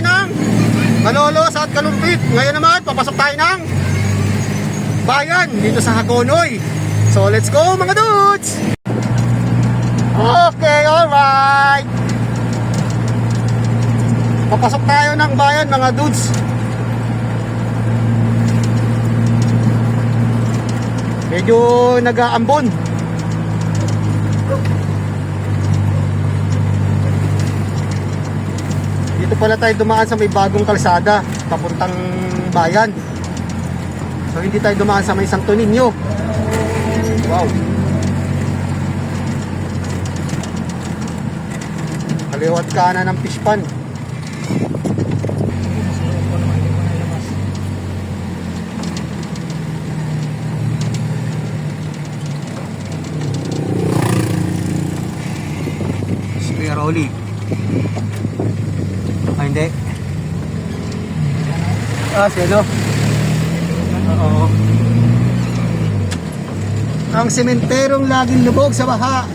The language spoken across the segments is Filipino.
tayo ng Malolos at Kalumpit. Ngayon naman, papasok tayo ng bayan dito sa Hagonoy. So let's go mga dudes! Okay, alright. Papasok tayo ng bayan mga dudes. Medyo nag-aambon. Dito pala tayo dumaan sa may bagong kalsada papuntang bayan. So hindi tayo dumaan sa may Santo Niño. Wow. Kaliwat kanan ng Fishpan. Spiroli. Ah, hindi. Ah, sino? Oo. Ang sementerong laging lubog sa baha.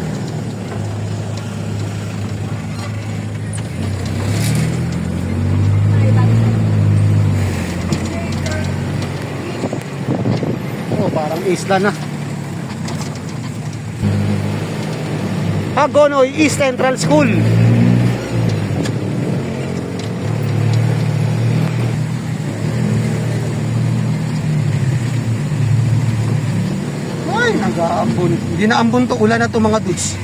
Oh, parang isla na. Hagonoy East Central School. Ay, nag-aambon. Hindi na ambon to, ulan na to mga dudes.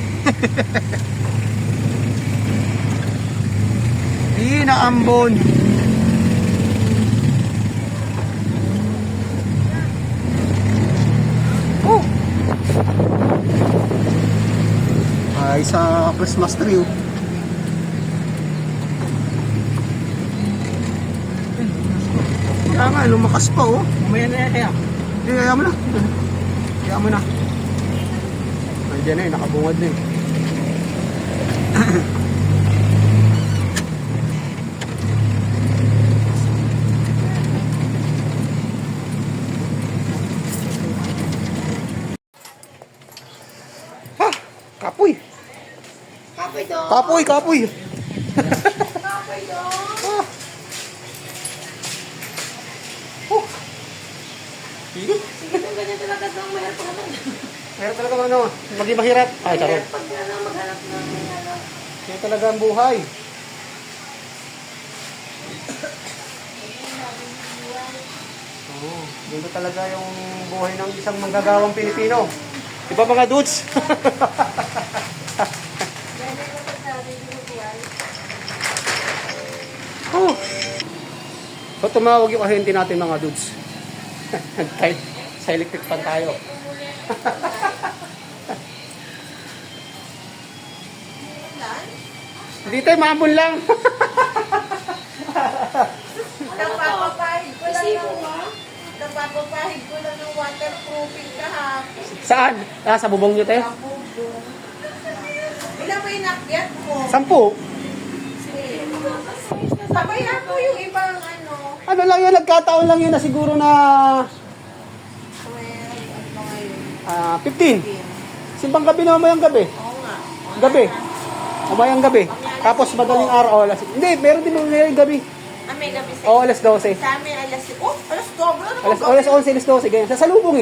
Hindi na ambon. Oh. Ay, sa Christmas tree. Oh. Kaya nga, lumakas pa oh. Mamaya na yan kaya. Kaya mo na. Kaya mo na. Nandiyan na eh, nakabungad na eh. Ha! Kapoy! Kapoy doon! Kapoy! Kapoy! Kapoy doon! Ah! Oh! Sige. Sige doon, ganyan talaga doon. Mahirap pa naman. Mahirap talaga ano, maging mahirap. Ay, taro. Mahirap pag maghanap ng ano. Kaya talaga ang buhay. Oh, dito talaga yung buhay ng isang manggagawang Pilipino. Diba mga dudes? Oh. So tumawag yung ahente natin mga dudes. Kahit sa electric fan tayo. Hindi tayo maambon lang. Nagpapapahid ko lang nagpapapahid ko lang ng waterproofing kahapon. Saan? Ah, sa bubong nyo tayo? Sa bubong. Ilan ba yung nakyat mo? 10. Sabay ako yung ibang ano. Ano lang yun, nagkataon lang yun na siguro na 15. Simbang gabi na mamayang gabi. Oo nga. Gabi. Mamayang gabi. Tapos madaling araw. Hindi, meron din mamayang gabi. May gabi sa Oo, alas 12. Sa amin, alas 12. Alas 11, alas 12. Ganyan. Sasalubong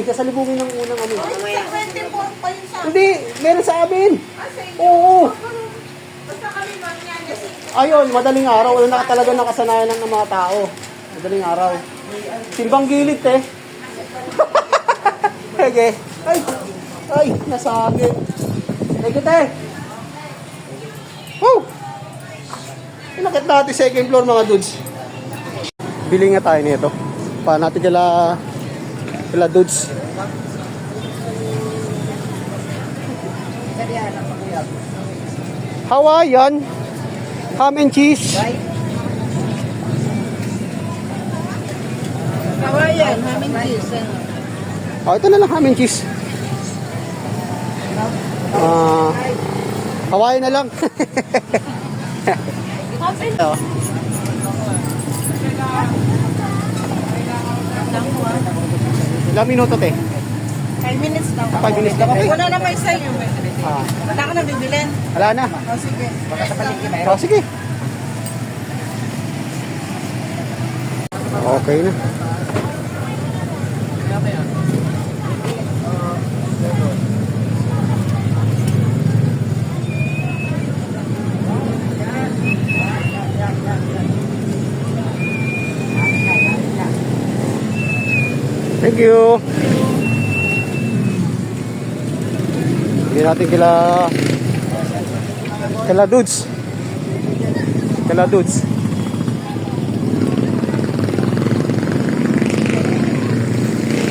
ng unang ano. Ay, sa 24 pa yun sa amin. Hindi, meron sa amin. Sa inyo. Oo. Basta kami ma'am yan. Ayun, madaling araw. Wala na talaga nakasanayan ng mga tao. Madaling araw. Simbang gilid eh. Okay. Ay, nasagi. Ikot eh. Woo! Inakit natin second floor mga dudes. Bili nga tayo nito. Paano natin kala dudes. Hawaiian. Ham and cheese. Hawaiian, ham and cheese. Oh, ito na lang ham and cheese. Hawaiian na lang. Oh. Ilang minuto te? 5 minutes lang. 5 minutes lang, okay. Wala na may sa'yo. Ah, Wala ka na bibilin. wala na. O sige. Baka sa paligid Oh, sige. Okay na. Thank you. Hindi natin kila dudes. Kila dudes.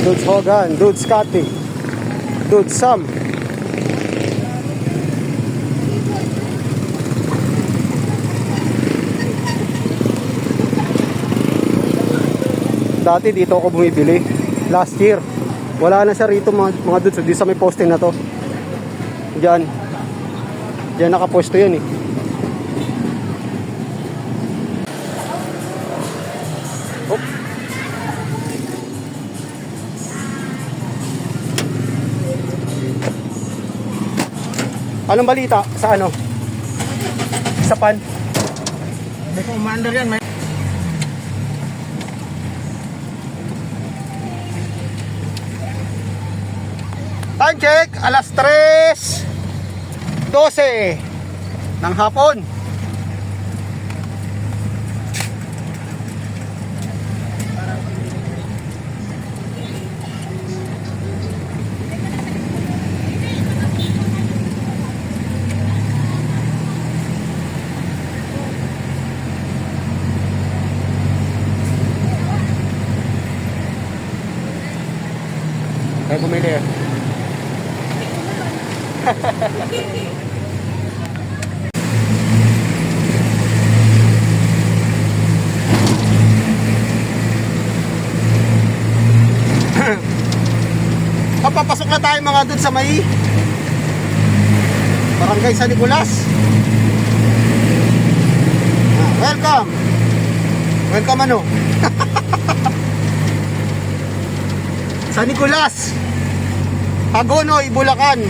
Dudes Hogan, Dudes Scotty, Dudes Sam. Dati dito ako bumibili. Last year. Wala na siya rito mga dudes. Di sa may poste na to. Diyan. Diyan nakaposto yan eh. Oh. Anong balita? Sa ano? Sa pan? May commander yan, may... Time check, alas 3:12 ng hapon. Kaya bumili eh. Papapasok na tayo mga dun sa may Barangay San Nicolas. Welcome. Welcome ano? San Nicolas, Hagonoy, Bulacan.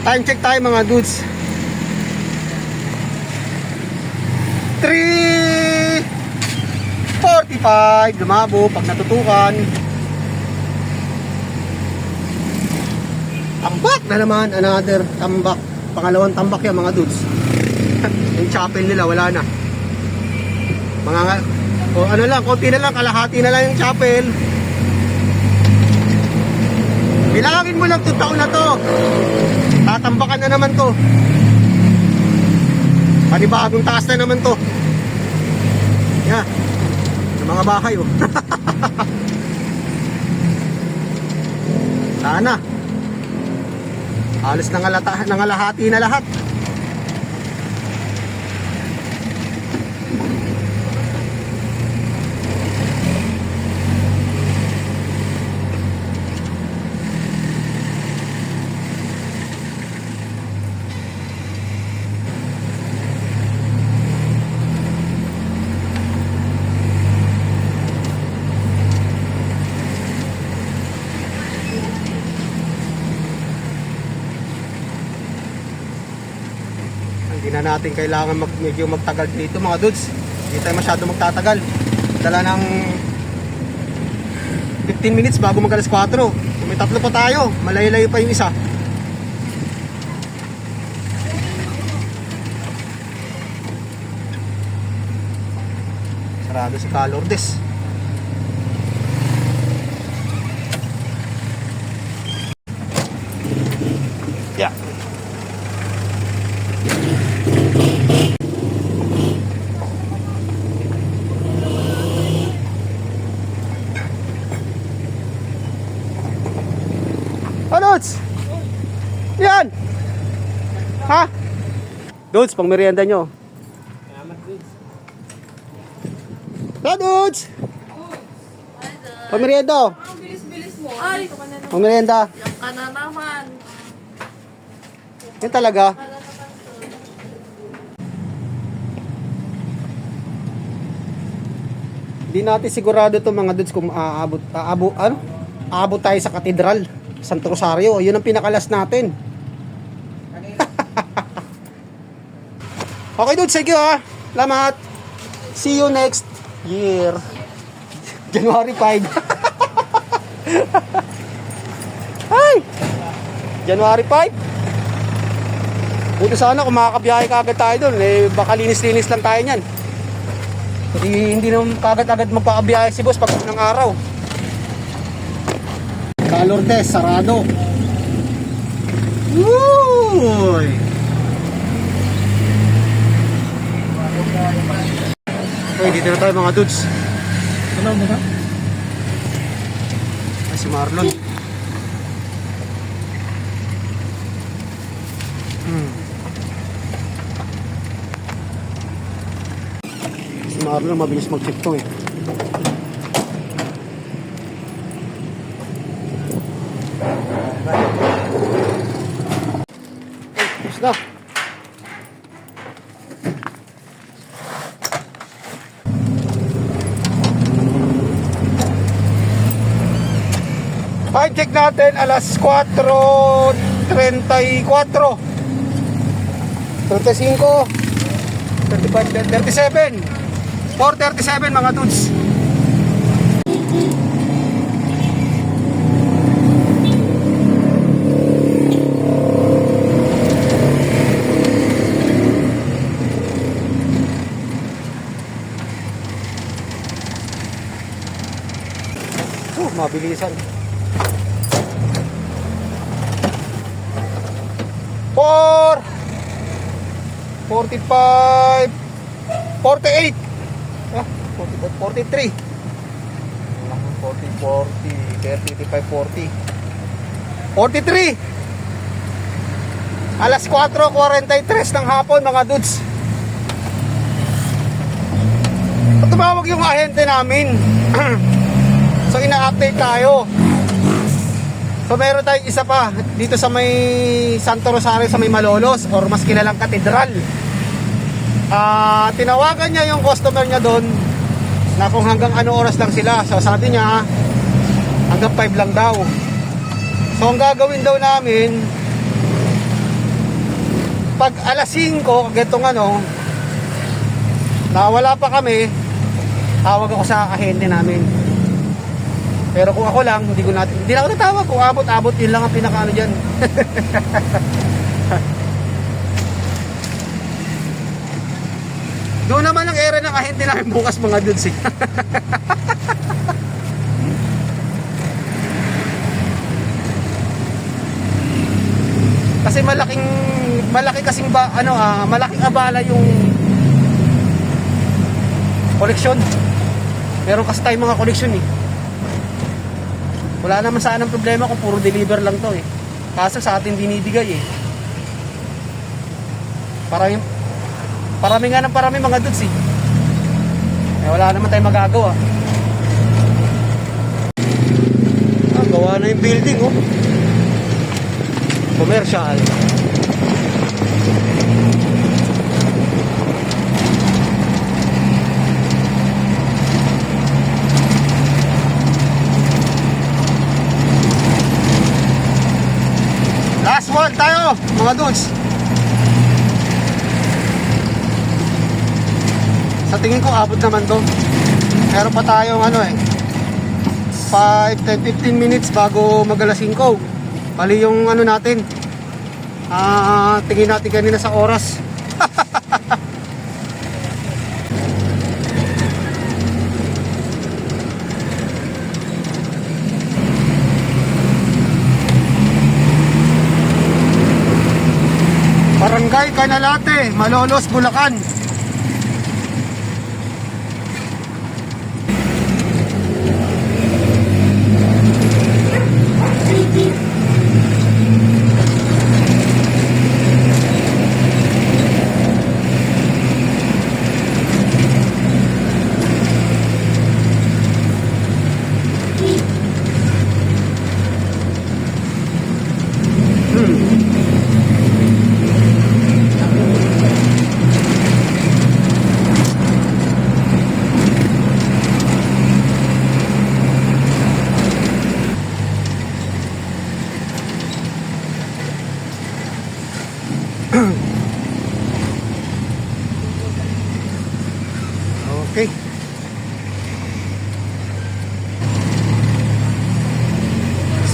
Time check tayo mga dudes. 3:45 lumabo pag natutukan. Tambak na naman, another tambak. Pangalawang tambak yan mga dudes. Yung chapel nila wala na. O ano lang, konti na lang, kalahati na lang yung chapel. Bilangin mo lang 2 taon na to. Tatambakan na naman to. Panibagong taas na naman to. Yan. Sa mga bahay oh. Sana. Halos nangalahati na lahat. Hindi na natin kailangan medyo magtagal dito mga dudes. Hindi tayo masyado magtatagal. Dala ng 15 minutes bago mag alas 4. May 3 pa tayo. Malayo-layo pa yung isa. Sarado si Calordes. Yeah. Dudes! Yan! Ha? Dudes, pang merienda nyo. Salamat, dudes. Dudes! Pang merienda. Ang bilis-bilis mo. Ay, Pang merienda. yung ka na naman. Yan talaga. Hindi natin sigurado to mga dudes kung aabot tayo sa katedral. Santo Rosario. Yun ang pinakalas natin. Okay dude, thank you ha. Salamat. See you next year. January 5. Ay! January 5. Buti sana kung makakabiyahe kagad tayo doon. Eh, baka linis-linis lang tayo niyan. Hindi naman kagad-agad magpakabiyahe si boss pag ng araw. Calordes, sarado. Woo! Okay, dito na tayo mga dudes. Ano mo na? Ay, si Marlon. Si Marlon mabilis mag-chip to eh. Tapos na. Time check natin alas 4:34 35 37 4:37 mga dudes. Mabilisan. 45 48 45 43 40 40 35 40 43 alas 4:43 ng hapon mga dudes. Tumawag yung ahente namin. So ina-update tayo. So meron tayong isa pa dito sa may Santo Rosario sa may Malolos or mas kilalang katedral. Tinawagan niya yung customer niya doon na kung hanggang ano oras lang sila. So sabi niya hanggang 5 lang daw. So ang gagawin daw namin pag alas 5 ganitong ano na wala pa kami, tawag ako sa ahente namin. Pero kung ako lang, hindi na ako natawag. Kung abot-abot, yun lang ang pinakaano dyan. Doon naman ang era ng ahente namin bukas mga dudes. Kasi malaki kasing malaking abala yung koleksyon. Meron kasi tayong mga koleksyon eh. Wala naman sana ang problema kung puro deliver lang to eh. Kaso sa atin binibigay eh. Parami nga ng parami mga dudes eh. Wala naman tayong magagawa. Gawa na yung building oh. Commercial. Last one tayo, mga dudes. Sa tingin ko abot naman to. Meron pa tayong 5, 10, 15 minutes bago mag-alas 5. Bali yung natin. Tingin natin kanina sa oras. Barangay Canalate, Malolos, Bulacan. Okay.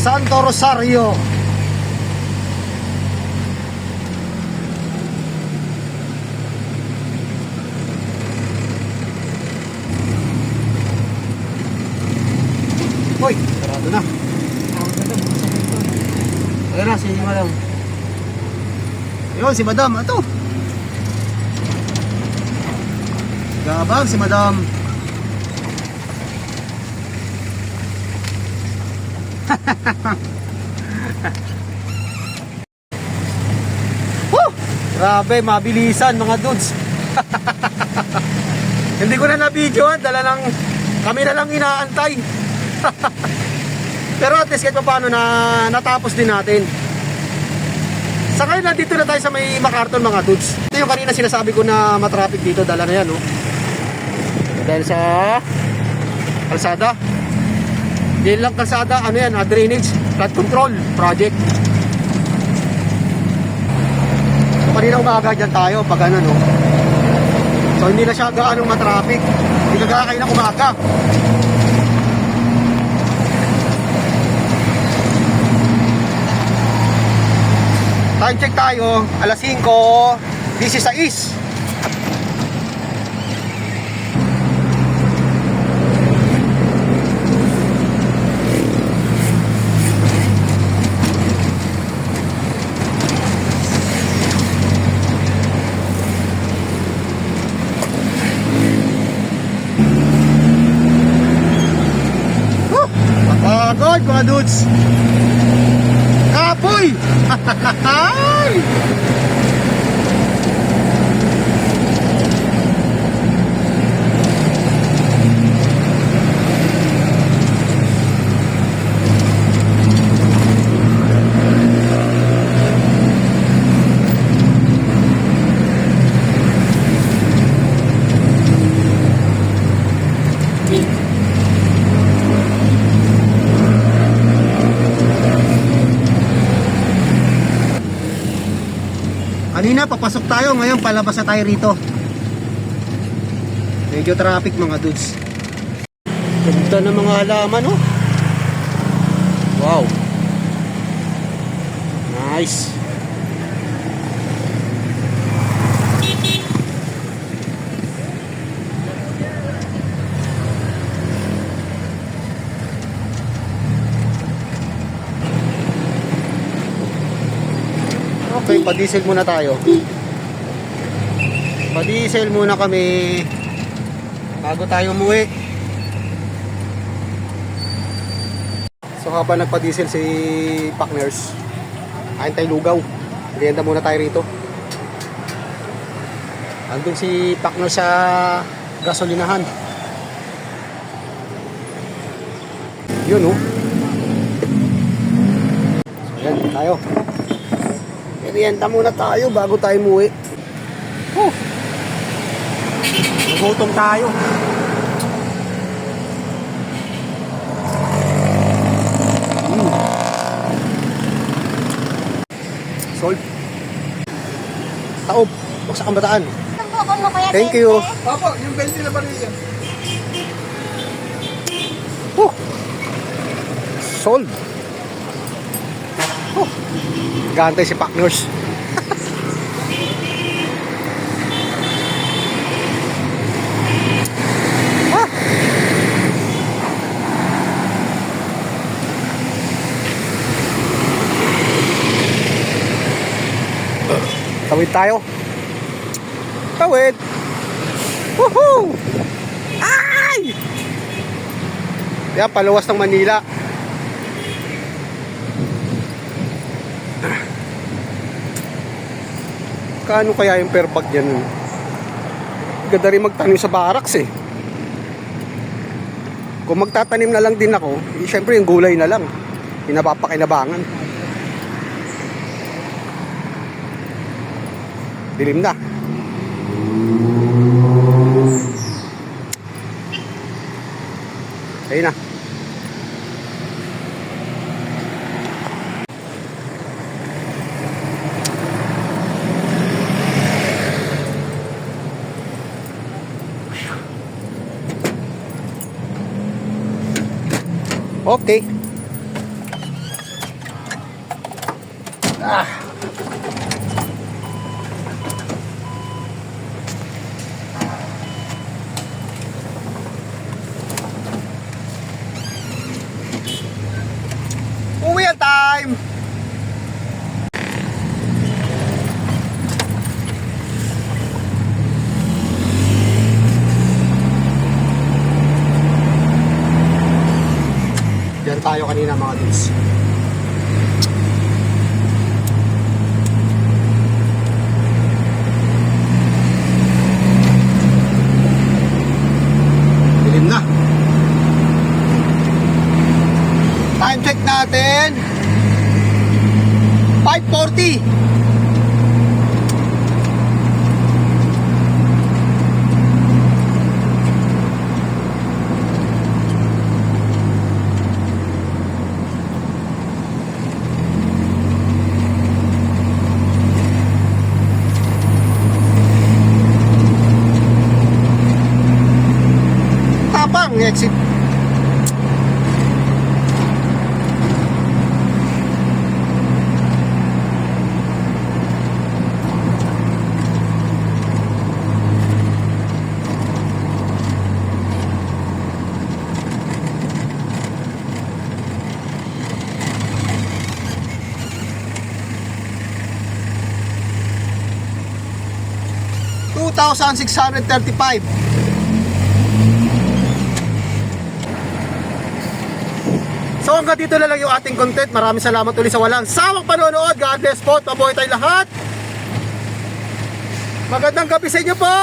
Santo Rosario. Hoy, sarado na. Ayan na si Madam. Ayun si Madam, ito. Gabang si Madam. Woo! Grabe, mabilisan mga dudes. Hindi ko na na-videoan, kami na lang inaantay. Pero at least kahit paano na natapos din natin. Sa ngayon nandito na tayo sa may MacArthur mga dudes. Ito yung kanina sinasabi ko na matraffic dito, dala na yan, no? Dahil sa kalsada. Hindi lang kalsada, ano yan, drainage, flood control project. So kanina umaga dyan tayo pag ano, no? So hindi na siya gaano matraffic. Hindi kagaya kayo ng umaga. Time check tayo, alas 5:16. Pagod mga dudes. Kapoy! Ay! Kanina papasok tayo, ngayon palabas na tayo rito. Medyo traffic mga dudes. Ganda ng mga halaman, oh. Wow. Nice. Okay, pa-diesel muna tayo. Pa-diesel muna kami bago tayo umuwi. So habang nagpa-diesel si Partners, kain tayo lugaw. Merienda muna tayo rito. Andun si Partners sa gasolinahan. Yun, oh. So yan, tayo. Merienda muna tayo bago tayo umuwi. Nagutom tayo. Salt. Taob. Baksa kang bataan. Thank you. Papa, yung 20 na ba rin yan? Sold. Gantay si Partners. Tawid tayo. Tawid. Woohoo! Ay! Yan, paluwas ng Manila. Kaano kaya yung per bag yan? Ganda rin magtanim sa barracks eh. Kung magtatanim na lang din ako, syempre yung gulay na lang. Pinapapakinabangan. Dilim na. Ayun na. Okay. Ah. Uwi ang time! Diyan tayo kanina mga dudes. Dilim na. Time check natin 5:40. Tapang exit. $2,635. So hanggang dito na lang yung ating content. Maraming salamat ulit sa walang sawang panonood. God bless po. Mabuhay tayong lahat. Magandang gabi sa inyo po.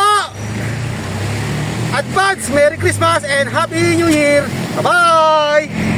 Advance Merry Christmas and Happy New Year. Bye-bye.